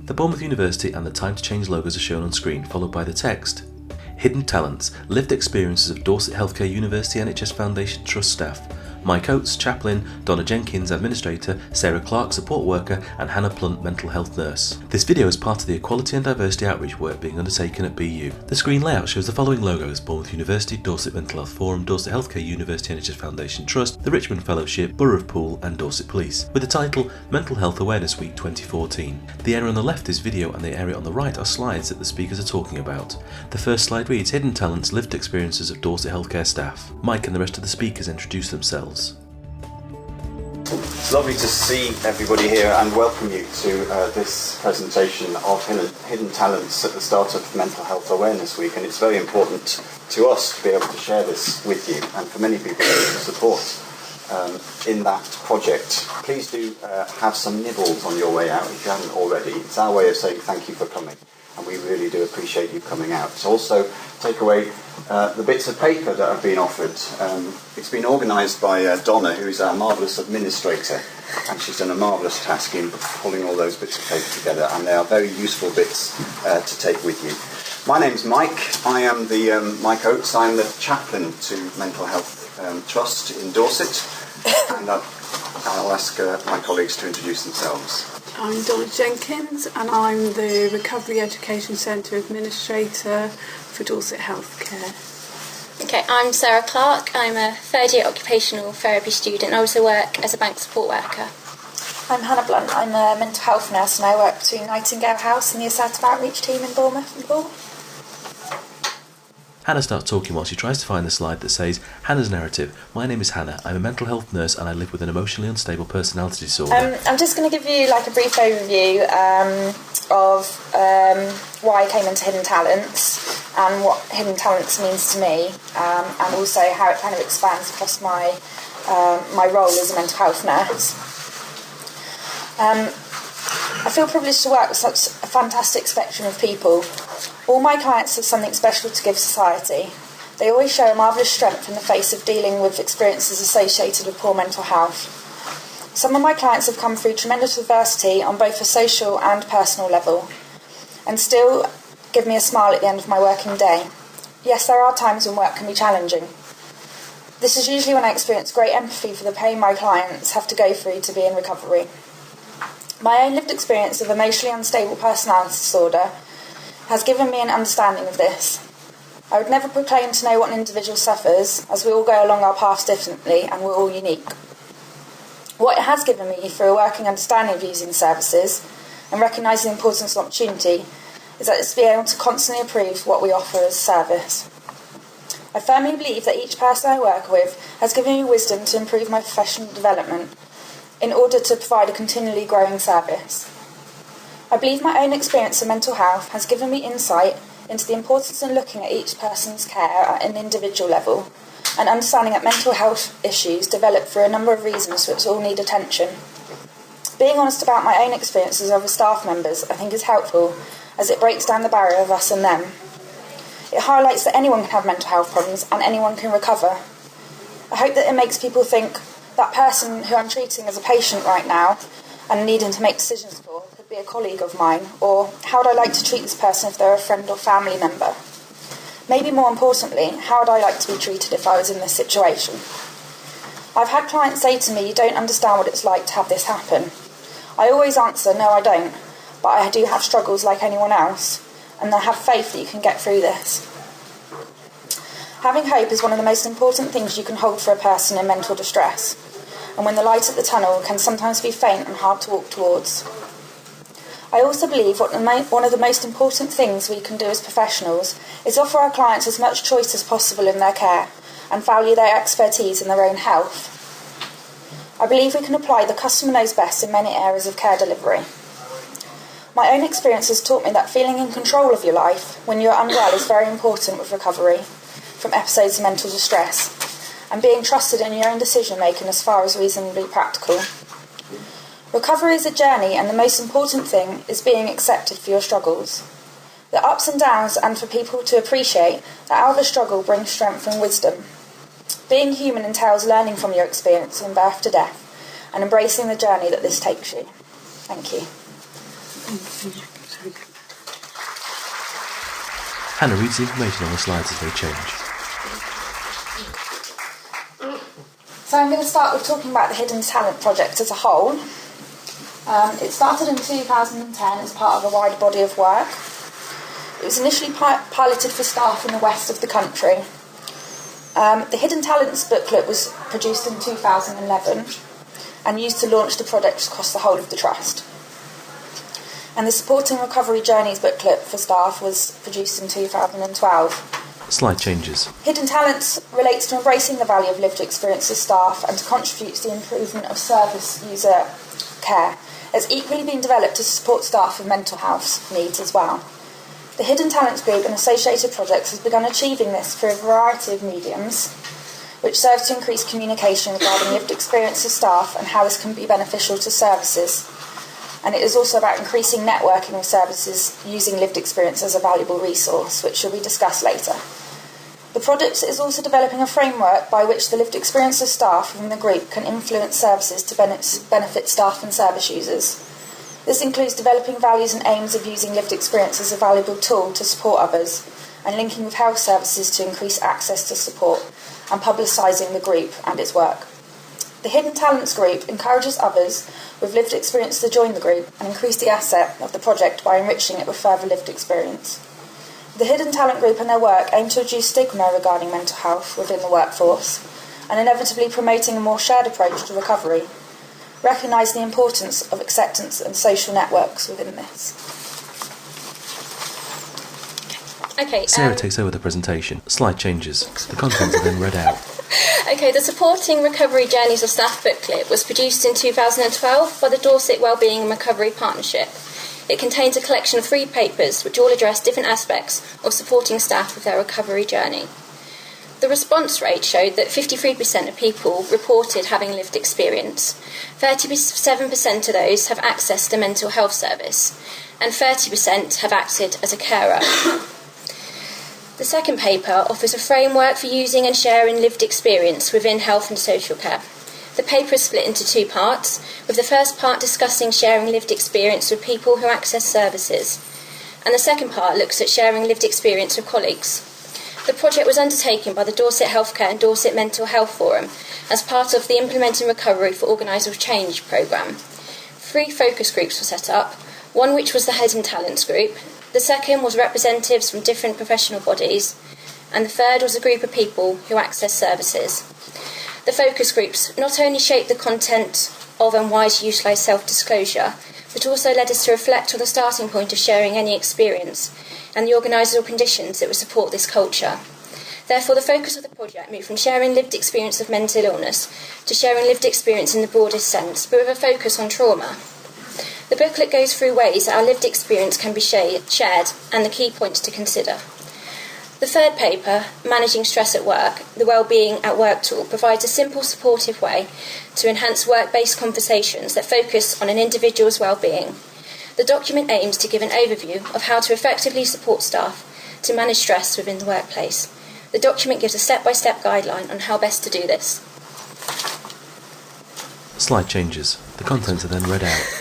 The Bournemouth University and the Time to Change logos are shown on screen, followed by the text. Hidden Talents, lived experiences of Dorset Healthcare University NHS Foundation Trust staff. Mike Oates, chaplain, Donna Jenkins, administrator, Sarah Clark, support worker, and Hannah Plunt, mental health nurse. This video is part of the equality and diversity outreach work being undertaken at BU. The screen layout shows the following logos: Bournemouth University, Dorset Mental Health Forum, Dorset Healthcare University NHS Foundation Trust, the Richmond Fellowship, Borough of Poole, and Dorset Police, with the title Mental Health Awareness Week 2014. The area on the left is video and the area on the right are slides that the speakers are talking about. The first slide reads Hidden Talents, lived experiences of Dorset Healthcare staff. Mike and the rest of the speakers introduce themselves. It's lovely to see everybody here and welcome you to this presentation of Hidden Talents at the start of Mental Health Awareness Week, and it's very important to us to be able to share this with you and for many people to support in that project. Please do have some nibbles on your way out if you haven't already. It's our way of saying thank you for coming, and we really do appreciate you coming out. So also take away the bits of paper that have been offered. It's been organised by Donna, who is our marvellous administrator, and she's done a marvellous task in pulling all those bits of paper together, and they are very useful bits to take with you. My name's Mike. I am the Mike Oates. I'm the chaplain to Mental Health Trust in Dorset, and I'll ask my colleagues to introduce themselves. I'm Donna Jenkins, and I'm the Recovery Education Centre Administrator for Dorset Healthcare. Okay, I'm Sarah Clark. I'm a third year occupational therapy student. I also work as a bank support worker. I'm Hannah Blunt. I'm a mental health nurse and I work between Nightingale House and the Assertive Outreach team in Bournemouth and Poole. Hannah starts talking while she tries to find the slide that says Hannah's narrative. My name is Hannah. I'm a mental health nurse and I live with an emotionally unstable personality disorder. I'm just going to give you a brief overview of why I came into Hidden Talents and what Hidden Talents means to me, and also how it kind of expands across my role as a mental health nurse. I feel privileged to work with such a fantastic spectrum of people. All my clients have something special to give society. They always show a marvellous strength in the face of dealing with experiences associated with poor mental health. Some of my clients have come through tremendous adversity on both a social and personal level, and still give me a smile at the end of my working day. Yes, there are times when work can be challenging. This is usually when I experience great empathy for the pain my clients have to go through to be in recovery. My own lived experience of emotionally unstable personality disorder has given me an understanding of this. I would never proclaim to know what an individual suffers, as we all go along our paths differently and we're all unique. What it has given me through a working understanding of using services and recognising the importance of opportunity is that it's to be able to constantly improve what we offer as a service. I firmly believe that each person I work with has given me wisdom to improve my professional development in order to provide a continually growing service. I believe my own experience of mental health has given me insight into the importance of looking at each person's care at an individual level and understanding that mental health issues develop for a number of reasons which all need attention. Being honest about my own experiences of other staff members I think is helpful, as it breaks down the barrier of us and them. It highlights that anyone can have mental health problems and anyone can recover. I hope that it makes people think that person who I'm treating as a patient right now and needing to make decisions for could be a colleague of mine, or how would I like to treat this person if they're a friend or family member? Maybe more importantly, how would I like to be treated if I was in this situation? I've had clients say to me, "You don't understand what it's like to have this happen." I always answer, "No, I don't, but I do have struggles like anyone else, and I have faith that you can get through this." Having hope is one of the most important things you can hold for a person in mental distress, and when the light at the tunnel can sometimes be faint and hard to walk towards. I also believe one of the most important things we can do as professionals is offer our clients as much choice as possible in their care and value their expertise in their own health. I believe we can apply the customer knows best in many areas of care delivery. My own experience has taught me that feeling in control of your life when you're unwell is very important with recovery from episodes of mental distress, and being trusted in your own decision making as far as reasonably practical. Recovery is a journey, and the most important thing is being accepted for your struggles, the ups and downs, and for people to appreciate that out of a struggle brings strength and wisdom. Being human entails learning from your experience from birth to death and embracing the journey that this takes you. Thank you. Thank you. Hannah reads the information on the slides as they change. So I'm going to start with talking about the Hidden Talent Project as a whole. It started in 2010 as part of a wider body of work. It was initially piloted for staff in the west of the country. The Hidden Talents booklet was produced in 2011 and used to launch the project across the whole of the Trust. And the Supporting Recovery Journeys booklet for staff was produced in 2012. Slide changes. Hidden Talents relates to embracing the value of lived experience of staff and to contribute to the improvement of service user care. It's equally been developed to support staff with mental health needs as well. The Hidden Talents Group and associated projects has begun achieving this through a variety of mediums, which serve to increase communication regarding lived experience of staff and how this can be beneficial to services. And it is also about increasing networking of services using lived experience as a valuable resource, which will be discussed later. The project is also developing a framework by which the lived experience of staff within the group can influence services to benefit staff and service users. This includes developing values and aims of using lived experience as a valuable tool to support others and linking with health services to increase access to support and publicising the group and its work. The Hidden Talents Group encourages others with lived experience to join the group and increase the asset of the project by enriching it with further lived experience. The Hidden Talent Group and their work aim to reduce stigma regarding mental health within the workforce and inevitably promoting a more shared approach to recovery, recognise the importance of acceptance and social networks within this. Okay. Sarah takes over the presentation. Slide changes. The contents are then read out. Okay, the Supporting Recovery Journeys of Staff booklet was produced in 2012 by the Dorset Wellbeing and Recovery Partnership. It contains a collection of 3 papers which all address different aspects of supporting staff with their recovery journey. The response rate showed that 53% of people reported having lived experience, 37% of those have accessed a mental health service, and 30% have acted as a carer. The second paper offers a framework for using and sharing lived experience within health and social care. The paper is split into 2 parts, with the first part discussing sharing lived experience with people who access services, and the second part looks at sharing lived experience with colleagues. The project was undertaken by the Dorset Healthcare and Dorset Mental Health Forum as part of the Implementing Recovery for Organised Change programme. 3 focus groups were set up, one which was the Hidden Talents Group, the second was representatives from different professional bodies, and the third was a group of people who access services. The focus groups not only shaped the content of and why to utilise self-disclosure, but also led us to reflect on the starting point of sharing any experience and the organisational conditions that would support this culture. Therefore, the focus of the project moved from sharing lived experience of mental illness to sharing lived experience in the broadest sense, but with a focus on trauma. The booklet goes through ways that our lived experience can be shared and the key points to consider. The third paper, Managing Stress at Work, the Wellbeing at Work tool, provides a simple, supportive way to enhance work-based conversations that focus on an individual's well-being. The document aims to give an overview of how to effectively support staff to manage stress within the workplace. The document gives a step-by-step guideline on how best to do this. Slide changes. The contents are then read out.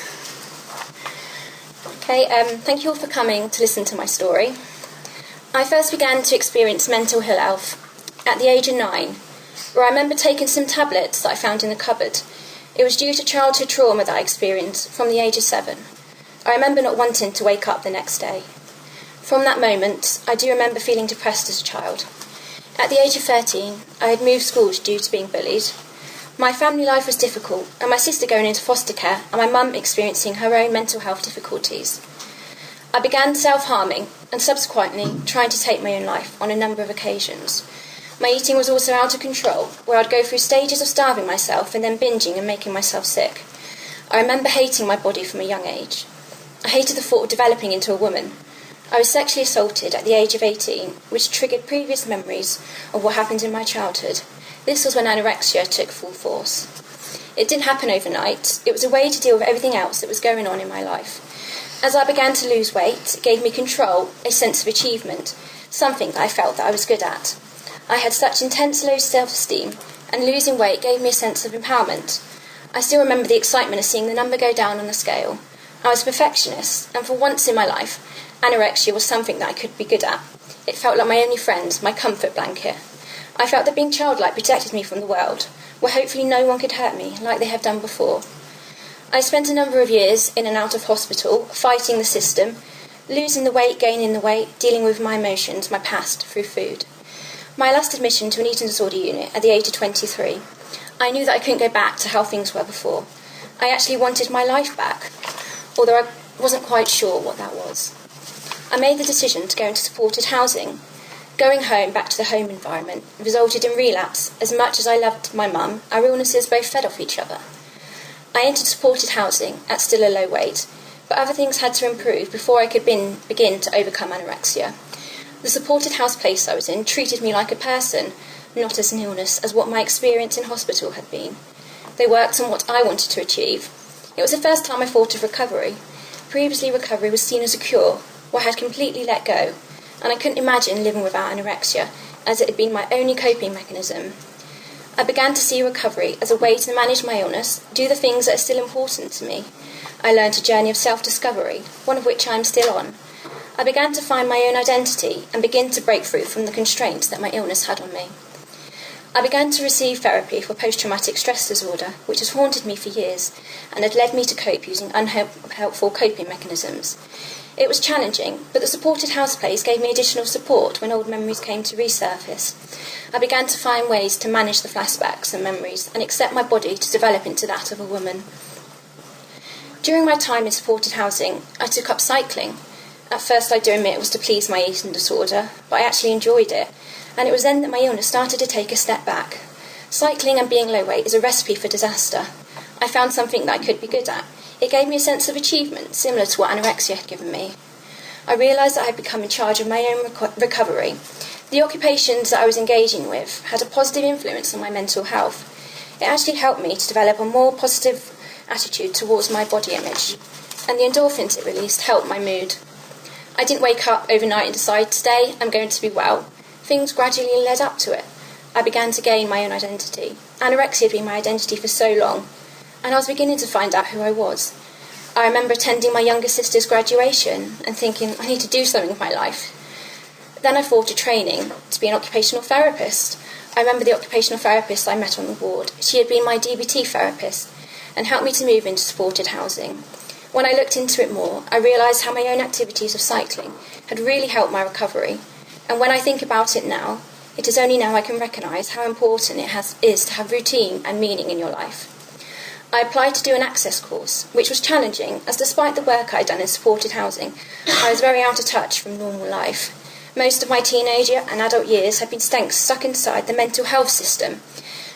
Okay, thank you all for coming to listen to my story. I first began to experience mental health at the age of 9, where I remember taking some tablets that I found in the cupboard. It was due to childhood trauma that I experienced from the age of 7. I remember not wanting to wake up the next day. From that moment, I do remember feeling depressed as a child. At the age of 13, I had moved schools due to being bullied. My family life was difficult, and my sister going into foster care, and my mum experiencing her own mental health difficulties. I began self-harming, and subsequently trying to take my own life on a number of occasions. My eating was also out of control, where I'd go through stages of starving myself and then binging and making myself sick. I remember hating my body from a young age. I hated the thought of developing into a woman. I was sexually assaulted at the age of 18, which triggered previous memories of what happened in my childhood. This was when anorexia took full force. It didn't happen overnight. It was a way to deal with everything else that was going on in my life. As I began to lose weight, it gave me control, a sense of achievement, something that I felt that I was good at. I had such intense low self-esteem, and losing weight gave me a sense of empowerment. I still remember the excitement of seeing the number go down on the scale. I was a perfectionist, and for once in my life, anorexia was something that I could be good at. It felt like my only friend, my comfort blanket. I felt that being childlike protected me from the world, where hopefully no one could hurt me like they have done before. I spent a number of years in and out of hospital, fighting the system, losing the weight, gaining the weight, dealing with my emotions, my past, through food. My last admission to an eating disorder unit at the age of 23, I knew that I couldn't go back to how things were before. I actually wanted my life back, although I wasn't quite sure what that was. I made the decision to go into supported housing. Going home back to the home environment resulted in relapse. As much as I loved my mum, our illnesses both fed off each other. I entered supported housing at still a low weight, but other things had to improve before I could begin to overcome anorexia. The supported house place I was in treated me like a person, not as an illness, as what my experience in hospital had been. They worked on what I wanted to achieve. It was the first time I thought of recovery. Previously, recovery was seen as a cure, where I had completely let go, and I couldn't imagine living without anorexia, as it had been my only coping mechanism. I began to see recovery as a way to manage my illness, do the things that are still important to me. I learned a journey of self-discovery, one of which I am still on. I began to find my own identity and begin to break free from the constraints that my illness had on me. I began to receive therapy for post-traumatic stress disorder, which has haunted me for years and had led me to cope using unhelpful coping mechanisms. It was challenging, but the supported house place gave me additional support when old memories came to resurface. I began to find ways to manage the flashbacks and memories and accept my body to develop into that of a woman. During my time in supported housing, I took up cycling. At first, I do admit it was to please my eating disorder, but I actually enjoyed it, and it was then that my illness started to take a step back. Cycling and being low weight is a recipe for disaster. I found something that I could be good at. It gave me a sense of achievement, similar to what anorexia had given me. I realised that I had become in charge of my own recovery. The occupations that I was engaging with had a positive influence on my mental health. It actually helped me to develop a more positive attitude towards my body image, and the endorphins it released helped my mood. I didn't wake up overnight and decide, today I'm going to be well. Things gradually led up to it. I began to gain my own identity. Anorexia had been my identity for so long, and I was beginning to find out who I was. I remember attending my younger sister's graduation and thinking, I need to do something with my life. Then I thought of training to be an occupational therapist. I remember the occupational therapist I met on the ward. She had been my DBT therapist and helped me to move into supported housing. When I looked into it more, I realised how my own activities of cycling had really helped my recovery. And when I think about it now, it is only now I can recognise how important it is to have routine and meaning in your life. I applied to do an access course, which was challenging, as despite the work I'd done in supported housing, I was very out of touch from normal life. Most of my teenager and adult years had been stuck inside the mental health system.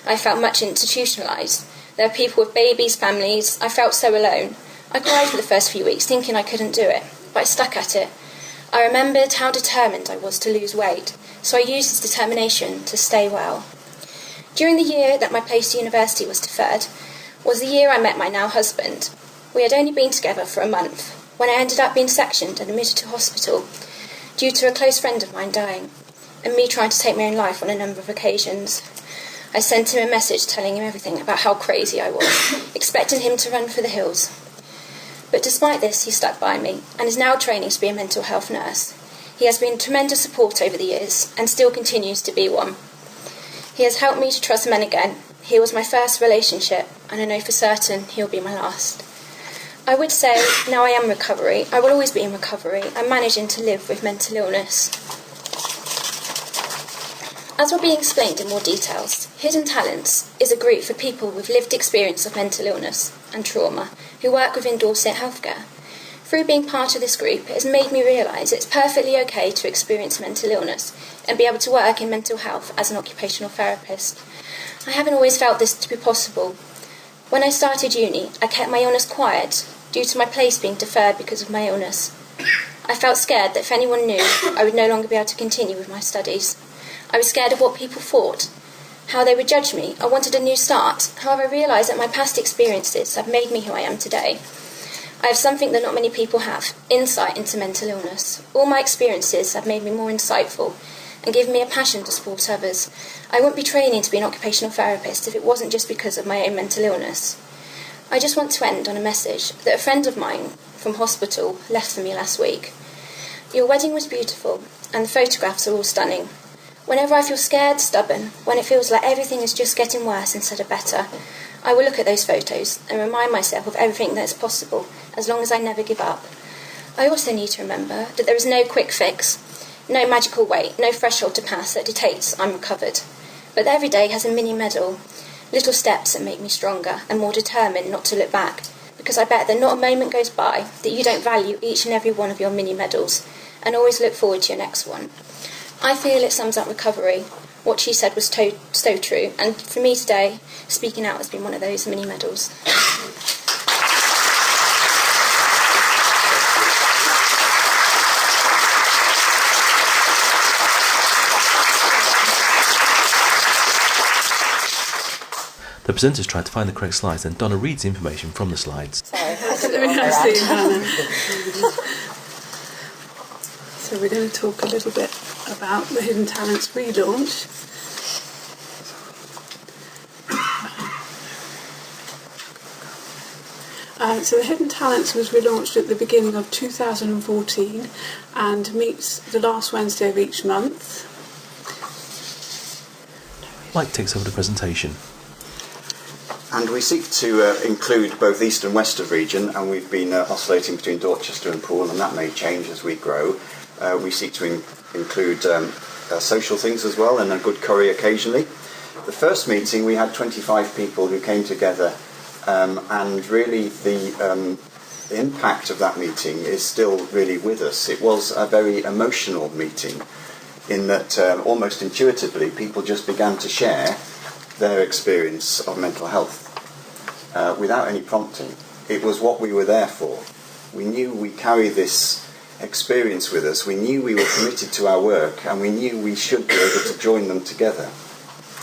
I felt much institutionalised. There were people with babies, families. I felt so alone. I cried for the first few weeks, thinking I couldn't do it, but I stuck at it. I remembered how determined I was to lose weight, so I used this determination to stay well. During the year that my place to university was deferred, was the year I met my now husband. We had only been together for a month, when I ended up being sectioned and admitted to hospital, due to a close friend of mine dying, and me trying to take my own life on a number of occasions. I sent him a message telling him everything about how crazy I was, expecting him to run for the hills. But despite this, he stuck by me, and is now training to be a mental health nurse. He has been tremendous support over the years, and still continues to be one. He has helped me to trust men again. He was my first relationship, and I know for certain he'll be my last. I would say, now I am in recovery, I will always be in recovery, and managing to live with mental illness. As will be explained in more details, Hidden Talents is a group for people with lived experience of mental illness and trauma who work within Dorset Healthcare. Through being part of this group, it has made me realise it's perfectly okay to experience mental illness and be able to work in mental health as an occupational therapist. I haven't always felt this to be possible. When I started uni, I kept my illness quiet due to my place being deferred because of my illness. I felt scared that if anyone knew, I would no longer be able to continue with my studies. I was scared of what people thought, how they would judge me. I wanted a new start. However, I realised that my past experiences have made me who I am today. I have something that not many people have, insight into mental illness. All my experiences have made me more insightful and given me a passion to support others. I wouldn't be training to be an occupational therapist if it wasn't just because of my own mental illness. I just want to end on a message that a friend of mine from hospital left for me last week. Your wedding was beautiful, and the photographs are all stunning. Whenever I feel scared, stubborn, when it feels like everything is just getting worse instead of better, I will look at those photos and remind myself of everything that is possible, as long as I never give up. I also need to remember that there is no quick fix, no magical way, no threshold to pass that dictates I'm recovered. But every day has a mini medal, little steps that make me stronger and more determined not to look back, because I bet that not a moment goes by that you don't value each and every one of your mini medals and always look forward to your next one. I feel it sums up recovery. What she said was so true, and for me today, speaking out has been one of those mini medals. The presenters tried to find the correct slides, and Donna reads the information from the slides. Sorry, So we're going to talk a little bit about the Hidden Talents relaunch. So the Hidden Talents was relaunched at the beginning of 2014 and meets the last Wednesday of each month. Mike takes over the presentation. And we seek to include both east and west of region, and we've been oscillating between Dorchester and Poole, and that may change as we grow. We seek to include social things as well, and a good curry occasionally. The first meeting we had 25 people who came together, and really the impact of that meeting is still really with us. It was a very emotional meeting in that almost intuitively people just began to share their experience of mental health without any prompting. It was what we were there for. We knew we carry this experience with us. We knew we were committed to our work, and we knew we should be able to join them together.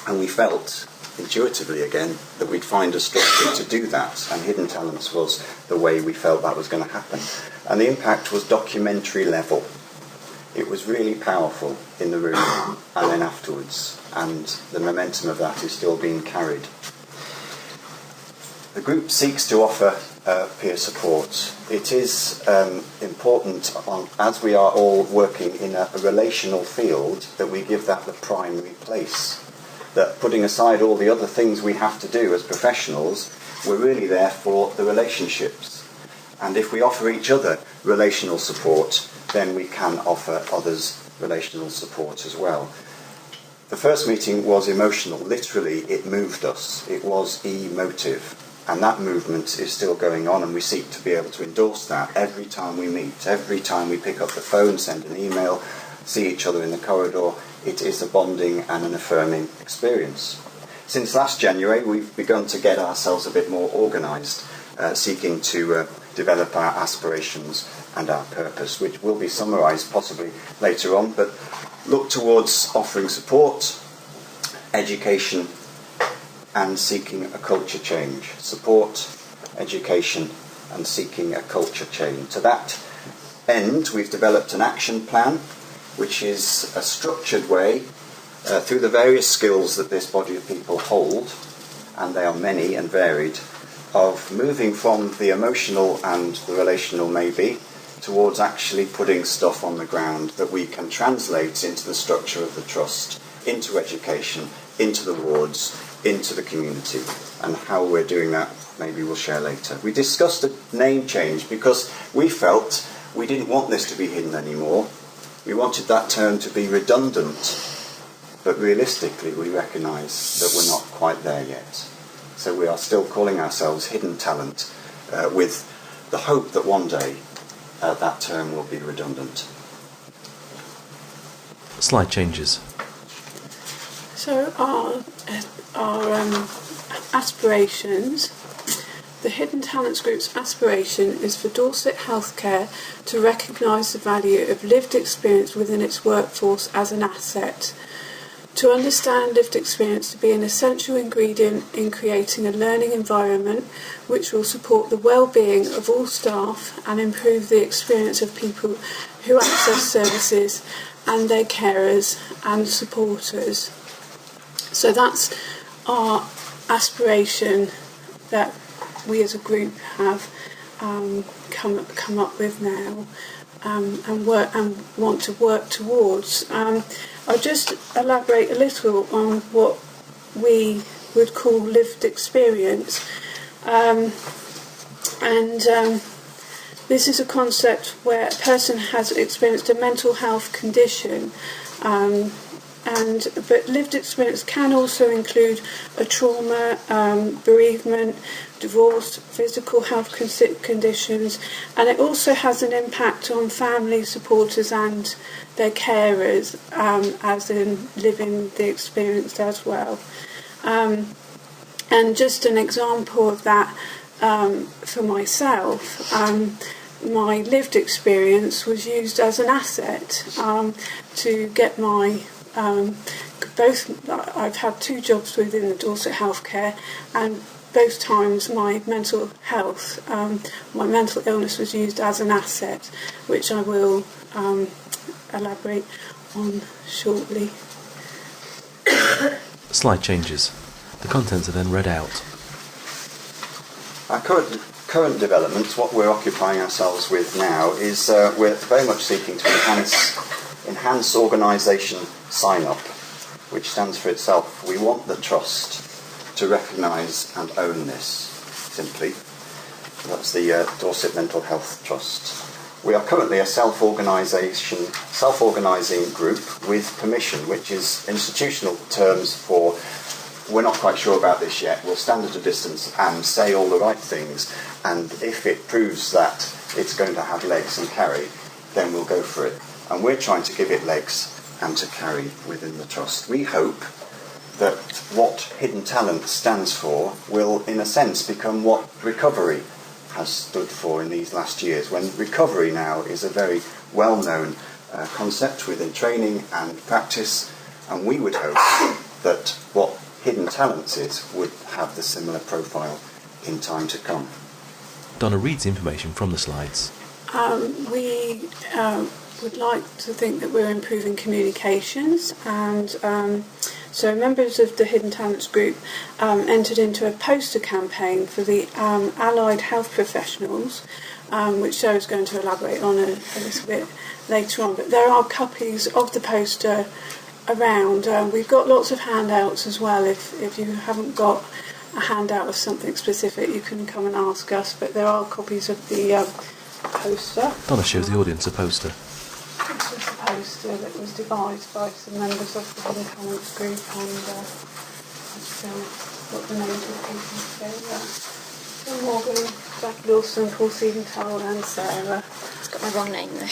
And we felt intuitively again that we'd find a structure to do that, and Hidden Talents was the way we felt that was going to happen. And the impact was documentary level. It was really powerful in the room and then afterwards, and the momentum of that is still being carried. The group seeks to offer peer support. It is important, as we are all working in a relational field, that we give that the primary place. That putting aside all the other things we have to do as professionals, we're really there for the relationships. And if we offer each other relational support, then we can offer others relational support as well. The first meeting was emotional. Literally, it moved us. It was emotive. And that movement is still going on, and we seek to be able to endorse that every time we meet, every time we pick up the phone, send an email, see each other in the corridor. It is a bonding and an affirming experience. Since last January, we've begun to get ourselves a bit more organised, seeking to develop our aspirations and our purpose, which will be summarised possibly later on, but look towards offering support, education, and seeking a culture change. Support, education, and seeking a culture change. To that end, we've developed an action plan, which is a structured way, through the various skills that this body of people hold, and they are many and varied, of moving from the emotional and the relational maybe, towards actually putting stuff on the ground that we can translate into the structure of the trust, into education, into the wards, into the community. And how we're doing that, maybe we'll share later. We discussed a name change because we felt we didn't want this to be hidden anymore. We wanted that term to be redundant, but realistically we recognise that we're not quite there yet. So we are still calling ourselves Hidden Talent, with the hope that one day that term will be redundant. Slide changes. So our aspirations. The Hidden Talents Group's aspiration is for Dorset Healthcare to recognise the value of lived experience within its workforce as an asset, to understand lived experience to be an essential ingredient in creating a learning environment which will support the well-being of all staff and improve the experience of people who access services and their carers and supporters. So that's our aspiration that we as a group have come up with now and want to work towards. I'll just elaborate a little on what we would call lived experience. This is a concept where a person has experienced a mental health condition, but lived experience can also include a trauma, bereavement, divorce, physical health conditions, and it also has an impact on family supporters and their carers, as in living the experience as well. And just an example of that, for myself, my lived experience was used as an asset to get my I've had 2 jobs within the Dorset Healthcare, and both times my mental health, my mental illness was used as an asset, which I will elaborate on shortly. Slide changes. The contents are then read out. Our current developments, what we're occupying ourselves with now, is we're very much seeking to enhance organisation sign-up, which stands for itself. We want the trust to recognise and own this, simply. That's the Dorset Mental Health Trust. We are currently a self-organising group with permission, which is institutional terms for we're not quite sure about this yet. We'll stand at a distance and say all the right things, and if it proves that it's going to have legs and carry, then we'll go for it. And we're trying to give it legs and to carry within the trust. We hope that what Hidden Talent stands for will, in a sense, become what recovery has stood for in these last years, when recovery now is a very well-known concept within training and practice, and we would hope that what Hidden Talents is would have the similar profile in time to come. Donna reads information from the slides. We would like to think that we're improving communications, and so members of the Hidden Talents group entered into a poster campaign for the allied health professionals, which Sarah's going to elaborate on a little bit later on. But there are copies of the poster around. We've got lots of handouts as well. If you haven't got a handout of something specific, you can come and ask us, but there are copies of the poster. Donna shows the audience a poster. This was a poster that was devised by some members of the Hidden Talents group, and let's what the names of the people today. Phil Morgan, Jackie Lawson, Paul Siegenthal and Sarah. It's got my wrong name though.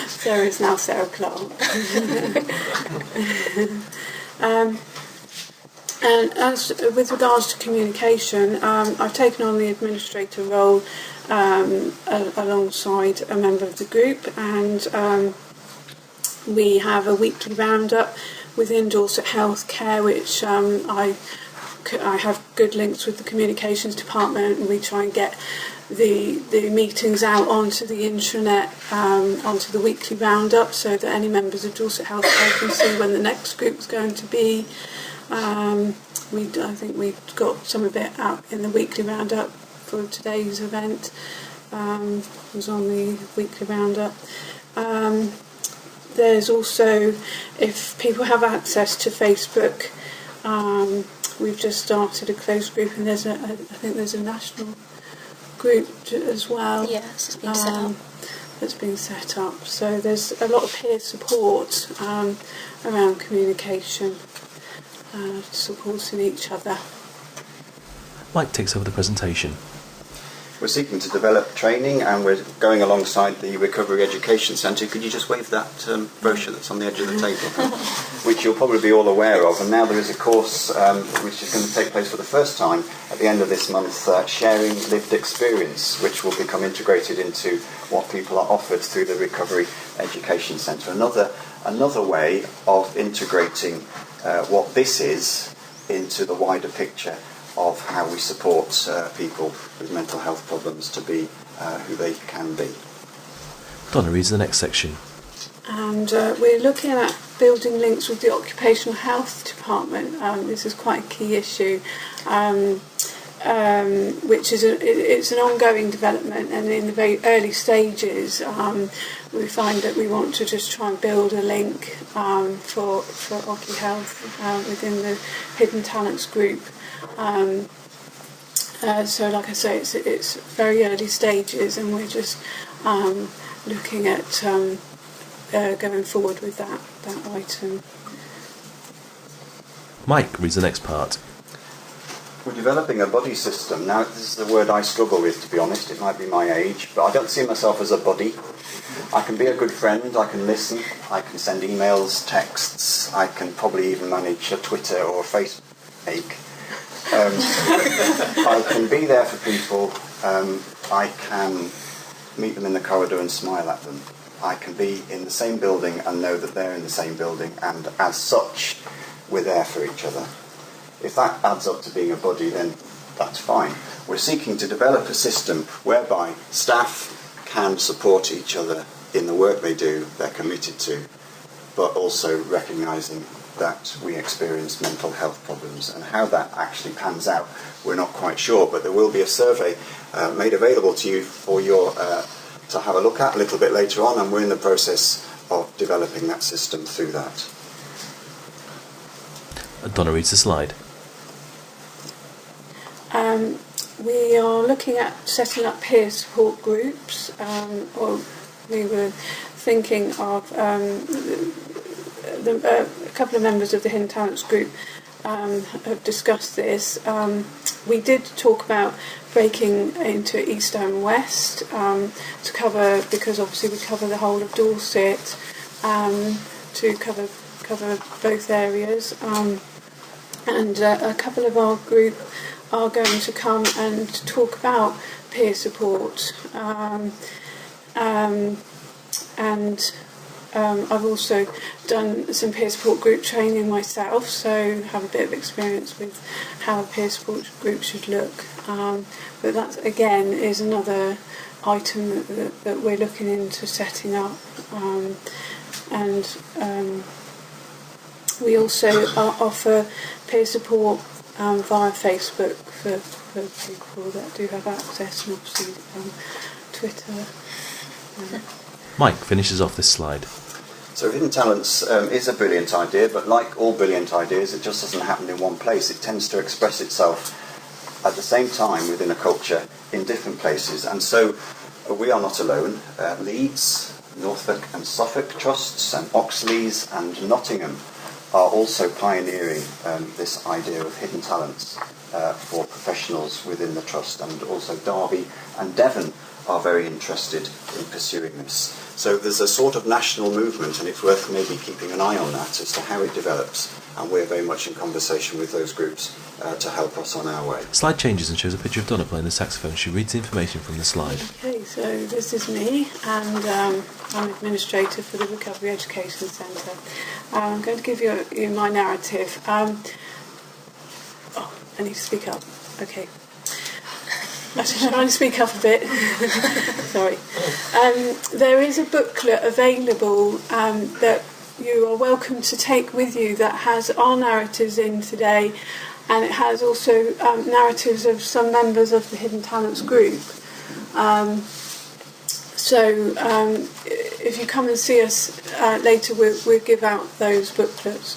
Sarah is now Sarah Clark. And as with regards to communication, I've taken on the administrator role alongside a member of the group, and we have a weekly roundup within Dorset Healthcare, which I have good links with the communications department, and we try and get the meetings out onto the intranet, onto the weekly roundup, so that any members of Dorset Healthcare can see when the next group's going to be. I think we've got some of it out in the weekly roundup for today's event. Was on the weekly roundup. There's also, if people have access to Facebook, we've just started a closed group, and I think there's a national group as well. Yes, it's been set up. That's been set up. So there's a lot of peer support around communication, supporting each other. Mike takes over the presentation. We're seeking to develop training, and we're going alongside the Recovery Education Centre. Could you just wave that brochure that's on the edge of the table, which you'll probably be all aware of. And now there is a course which is going to take place for the first time at the end of this month, Sharing Lived Experience, which will become integrated into what people are offered through the Recovery Education Centre. Another way of integrating what this is into the wider picture of how we support people with mental health problems to be who they can be. Donna reads the next section. And we're looking at building links with the Occupational Health department. This is quite a key issue. which is it's an ongoing development, and in the very early stages we find that we want to just try and build a link for Occupational Health within the Hidden Talents group. So like I say, it's very early stages, and we're just looking at going forward with that item. Mike reads the next part. We're developing a buddy system. Now, this is a word I struggle with, to be honest. It might be my age, but I don't see myself as a buddy. I can be a good friend, I can listen, I can send emails, texts, I can probably even manage a Twitter or a Facebook. I can be there for people, I can meet them in the corridor and smile at them. I can be in the same building and know that they're in the same building, and as such, we're there for each other. If that adds up to being a buddy, then that's fine. We're seeking to develop a system whereby staff can support each other in the work they do, they're committed to, but also recognising that we experience mental health problems, and how that actually pans out, we're not quite sure, but there will be a survey made available to you for your to have a look at a little bit later on, and we're in the process of developing that system through that. Donna reads the slide. We are looking at setting up peer support groups, or we were thinking of a couple of members of the Hidden Talents group have discussed this. We did talk about breaking into East and West to cover, because obviously we cover the whole of Dorset, to cover both areas, and a couple of our group are going to come and talk about peer support, and I've also done some peer support group training myself, so have a bit of experience with how a peer support group should look, but that again is another item that we're looking into setting up, and we also offer peer support via Facebook for people that do have access, and obviously Twitter. Mike finishes off this slide. So Hidden Talents is a brilliant idea, but like all brilliant ideas, it just doesn't happen in one place. It tends to express itself at the same time within a culture in different places, and so we are not alone. Leeds, Norfolk and Suffolk trusts, and Oxley's and Nottingham are also pioneering this idea of hidden talents for professionals within the trust, and also Derby and Devon are very interested in pursuing this. So there's a sort of national movement, and it's worth maybe keeping an eye on that as to how it develops, and we're very much in conversation with those groups to help us on our way. Slide changes and shows a picture of Donna playing the saxophone. She reads the information from the slide. Okay, so this is me, and I'm administrator for the Recovery Education Centre. I'm going to give you my narrative. I need to speak up. Okay. I'm trying to speak up a bit. Sorry. There is a booklet available that you are welcome to take with you that has our narratives in today, and it has also narratives of some members of the Hidden Talents group. So if you come and see us later, we'll give out those booklets.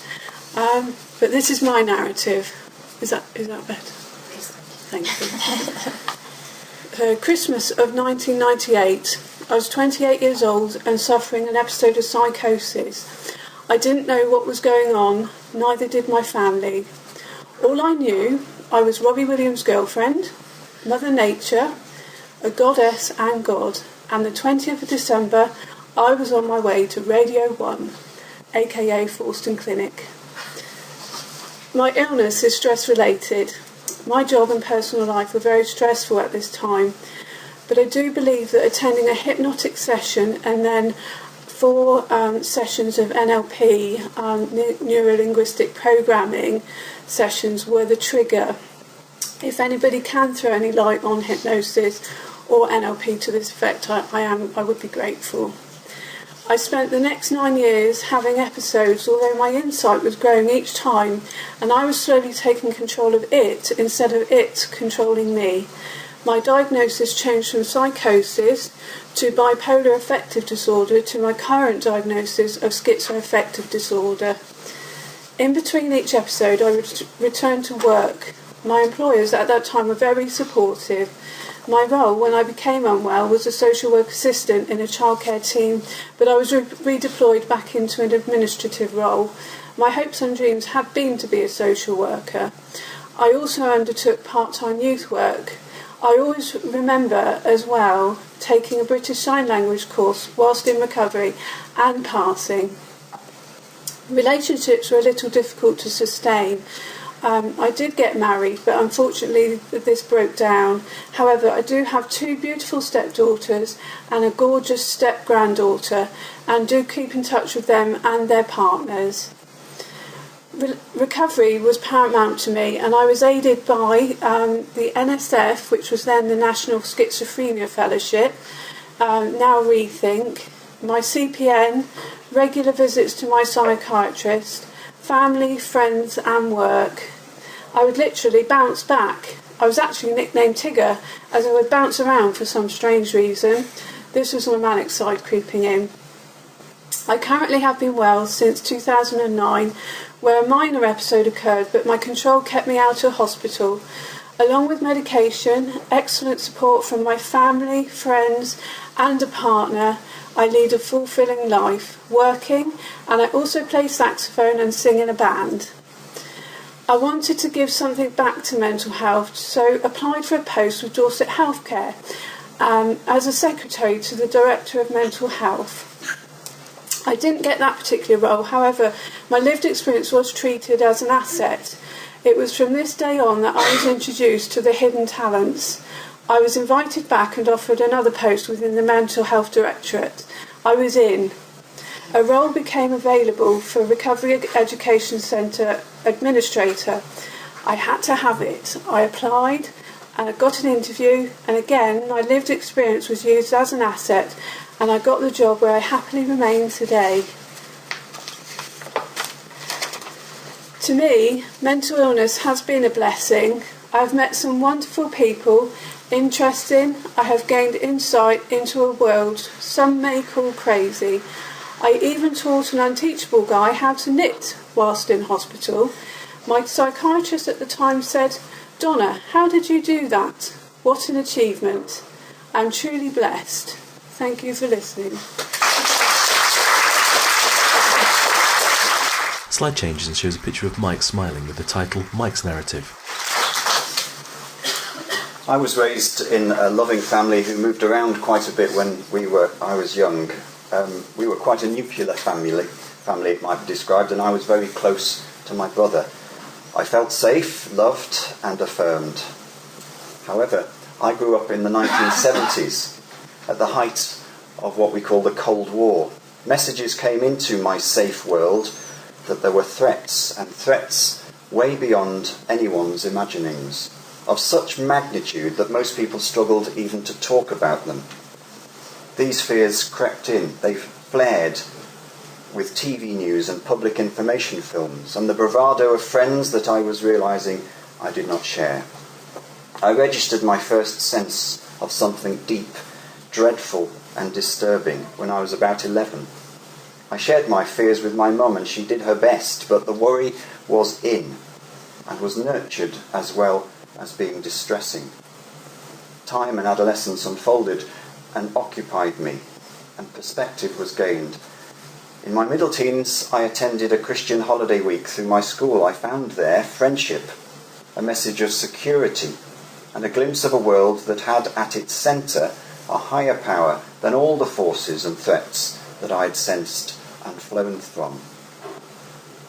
But this is my narrative. Is that better? Thank you. Christmas of 1998. I was 28 years old and suffering an episode of psychosis. I didn't know what was going on, neither did my family. All I knew, I was Robbie Williams' girlfriend, Mother Nature, a goddess and God, and the 20th of December I was on my way to Radio 1, aka Forston Clinic. My illness is stress-related. My job and personal life were very stressful at this time, but I do believe that attending a hypnotic session and then 4 sessions of NLP, neuro-linguistic programming sessions, were the trigger. If anybody can throw any light on hypnosis or NLP to this effect, I would be grateful. I spent the next 9 years having episodes, although my insight was growing each time, and I was slowly taking control of it instead of it controlling me. My diagnosis changed from psychosis to bipolar affective disorder to my current diagnosis of schizoaffective disorder. In between each episode, I would return to work. My employers at that time were very supportive. My role when I became unwell was a social work assistant in a childcare team, but I was redeployed back into an administrative role. My hopes and dreams had been to be a social worker. I also undertook part-time youth work. I always remember as well taking a British Sign Language course whilst in recovery and passing. Relationships were a little difficult to sustain. I did get married, but unfortunately this broke down. However, I do have 2 beautiful stepdaughters and a gorgeous step-granddaughter, and do keep in touch with them and their partners. Recovery was paramount to me, and I was aided by the NSF, which was then the National Schizophrenia Fellowship, now Rethink, my CPN, regular visits to my psychiatrist, family, friends and work. I would literally bounce back. I was actually nicknamed Tigger, as I would bounce around for some strange reason. This was my manic side creeping in. I currently have been well since 2009, where a minor episode occurred, but my control kept me out of hospital. Along with medication, excellent support from my family, friends and a partner, I lead a fulfilling life, working, and I also play saxophone and sing in a band. I wanted to give something back to mental health, so applied for a post with Dorset Healthcare as a secretary to the Director of Mental Health. I didn't get that particular role, however, my lived experience was treated as an asset. It was from this day on that I was introduced to the hidden talents. I was invited back and offered another post within the Mental Health Directorate. I was in. A role became available for Recovery Education Centre Administrator. I had to have it. I applied and I got an interview, and again my lived experience was used as an asset, and I got the job where I happily remain today. To me, mental illness has been a blessing. I've met some wonderful people, interesting. I have gained insight into a world some may call crazy. I even taught an unteachable guy how to knit whilst in hospital. My psychiatrist at the time said, "Donna, how did you do that? What an achievement." I'm truly blessed. Thank you for listening. Slide changes and shows a picture of Mike smiling with the title Mike's Narrative. I was raised in a loving family who moved around quite a bit when I was young. We were quite a nuclear family it might be described, and I was very close to my brother. I felt safe, loved and affirmed. However, I grew up in the 1970s, at the height of what we call the Cold War. Messages came into my safe world that there were threats, and threats way beyond anyone's imaginings, of such magnitude that most people struggled even to talk about them. These fears crept in, they flared with TV news and public information films, and the bravado of friends that I was realising I did not share. I registered my first sense of something deep, dreadful and disturbing when I was about 11. I shared my fears with my mum, and she did her best, but the worry was in and was nurtured as well as being distressing. Time and adolescence unfolded and occupied me, and perspective was gained. In my middle teens, I attended a Christian holiday week through my school. I found there friendship, a message of security, and a glimpse of a world that had at its centre a higher power than all the forces and threats that I had sensed and flown from.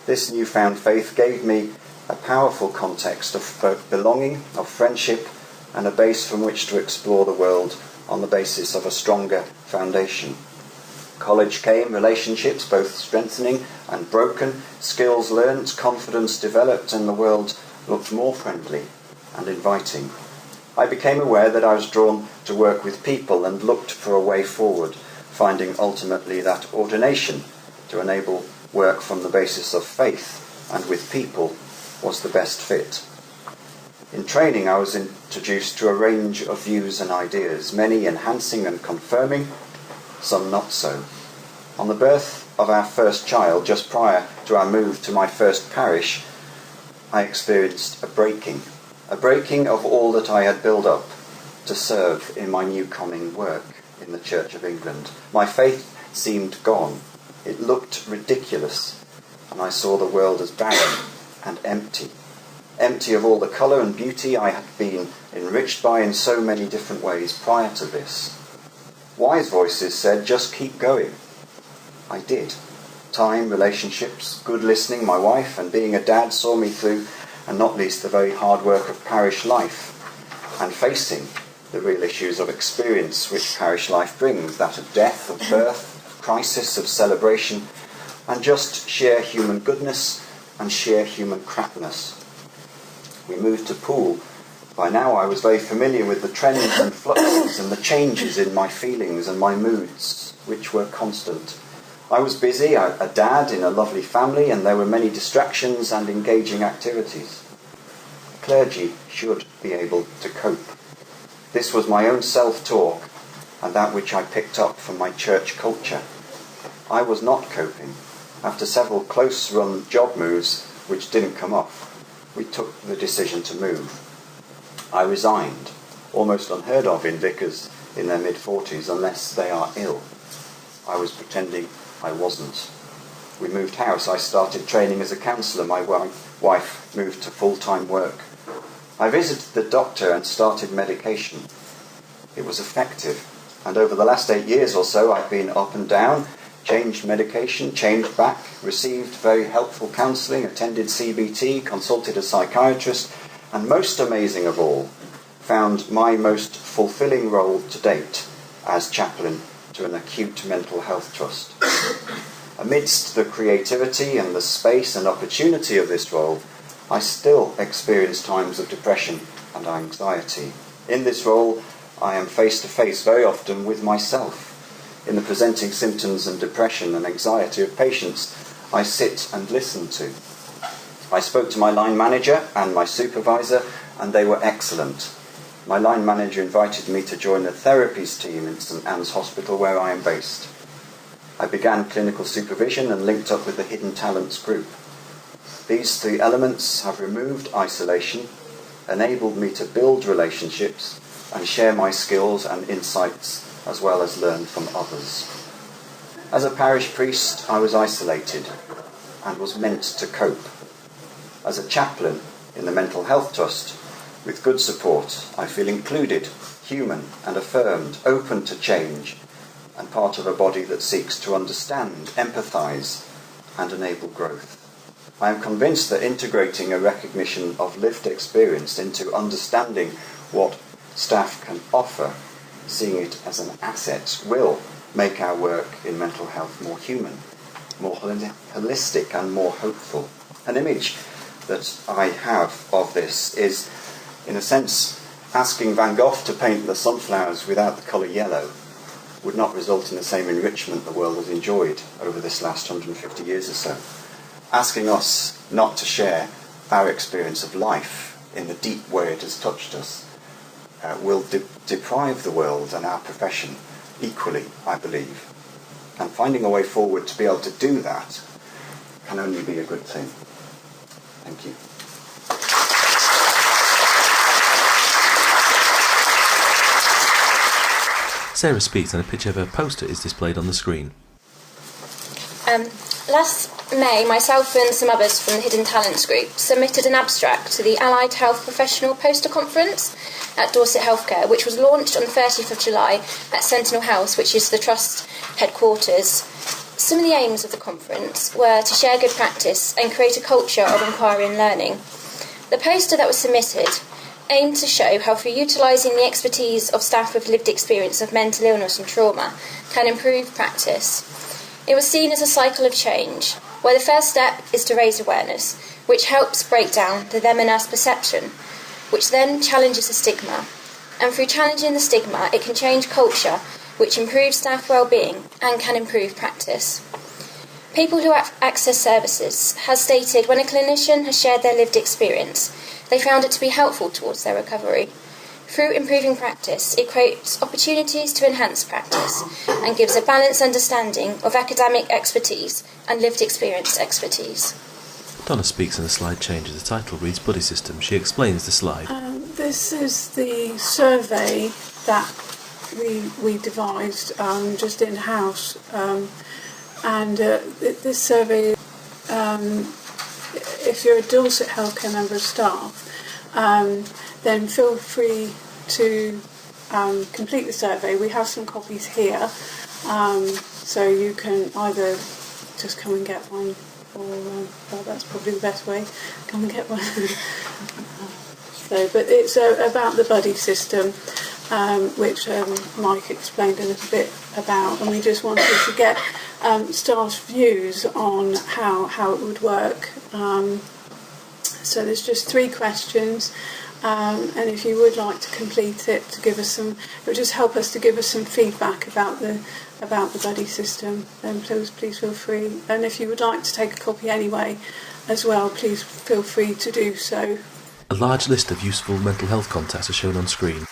This newfound faith gave me a powerful context of belonging, of friendship, and a base from which to explore the world on the basis of a stronger foundation. College came, relationships both strengthening and broken, skills learnt, confidence developed, and the world looked more friendly and inviting. I became aware that I was drawn to work with people and looked for a way forward, finding ultimately that ordination to enable work from the basis of faith and with people was the best fit. In training, I was introduced to a range of views and ideas, many enhancing and confirming, some not so. On the birth of our first child, just prior to our move to my first parish, I experienced a breaking of all that I had built up to serve in my new coming work in the Church of England. My faith seemed gone. It looked ridiculous, and I saw the world as barren and empty of all the colour and beauty I had been enriched by in so many different ways prior to this. Wise voices said, just keep going. I did. Time, relationships, good listening, my wife, and being a dad saw me through, and not least the very hard work of parish life, and facing the real issues of experience which parish life brings, that of death, of birth, of crisis, of celebration, and just sheer human goodness and sheer human crapness. We moved to Poole. By now I was very familiar with the trends and fluxes and the changes in my feelings and my moods, which were constant. I was busy, a dad in a lovely family, and there were many distractions and engaging activities. Clergy should be able to cope. This was my own self-talk and that which I picked up from my church culture. I was not coping. After several close-run job moves which didn't come off, we took the decision to move. I resigned, almost unheard of in vicars in their mid-40s unless they are ill. I was pretending I wasn't. We moved house. I started training as a counsellor. My wife moved to full-time work. I visited the doctor and started medication. It was effective, and over the last 8 years or so I've been up and down, changed medication, changed back, received very helpful counselling, attended CBT, consulted a psychiatrist, and most amazing of all, found my most fulfilling role to date as chaplain to an acute mental health trust. Amidst the creativity and the space and opportunity of this role, I still experience times of depression and anxiety. In this role, I am face to face very often with myself. In the presenting symptoms and depression and anxiety of patients, I sit and listen to. I spoke to my line manager and my supervisor, and they were excellent. My line manager invited me to join the therapies team in St Anne's Hospital, where I am based. I began clinical supervision and linked up with the Hidden Talents group. These three elements have removed isolation, enabled me to build relationships and share my skills and insights, as well as learn from others. As a parish priest, I was isolated and was meant to cope. As a chaplain in the Mental Health Trust, with good support, I feel included, human and affirmed, open to change, and part of a body that seeks to understand, empathise, and enable growth. I am convinced that integrating a recognition of lived experience into understanding what staff can offer, seeing it as an asset, will make our work in mental health more human, more holistic and more hopeful. An image that I have of this is, in a sense, asking Van Gogh to paint the sunflowers without the colour yellow would not result in the same enrichment the world has enjoyed over this last 150 years or so. Asking us not to share our experience of life in the deep way it has touched us will deprive the world and our profession equally, I believe. And finding a way forward to be able to do that can only be a good thing. Thank you. Sarah speaks and a picture of her poster is displayed on the screen. Last May, myself and some others from the Hidden Talents group submitted an abstract to the Allied Health Professional Poster Conference at Dorset Healthcare, which was launched on the 30th of July at Sentinel House, which is the Trust headquarters. Some of the aims of the conference were to share good practice and create a culture of inquiry and learning. The poster that was submitted aimed to show how, through utilising the expertise of staff with lived experience of mental illness and trauma, can improve practice. It was seen as a cycle of change, where the first step is to raise awareness, which helps break down the them and us perception, which then challenges the stigma. And through challenging the stigma, it can change culture, which improves staff well-being and can improve practice. People who access services has stated when a clinician has shared their lived experience, they found it to be helpful towards their recovery. Through improving practice, it creates opportunities to enhance practice and gives a balanced understanding of academic expertise and lived experience expertise. Donna speaks and the slide changes. The title reads Buddy System. She explains the slide. This is the survey that we devised just in-house. This survey, if you're a Dorset Healthcare member of staff, then feel free to complete the survey. We have some copies here, so you can either just come and get one, or well, that's probably the best way. Come and get one. But it's about the buddy system, which Mike explained a little bit about, and we just wanted to get staff's views on how it would work. So there's just 3 questions, and if you would like to complete it, to give us some, it would just help us to give us some feedback about the buddy system. Then please feel free, and if you would like to take a copy anyway, as well, please feel free to do so. A large list of useful mental health contacts are shown on screen.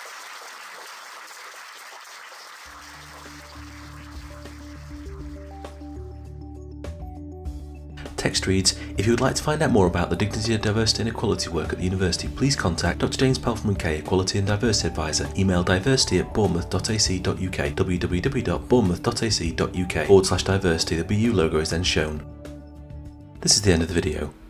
Text reads, if you would like to find out more about the Dignity, Diversity and Equality work at the University, please contact Dr James Pelfman-Kay, Equality and Diversity Advisor. Email diversity@bournemouth.ac.uk, www.bournemouth.ac.uk/diversity. The BU logo is then shown. This is the end of the video.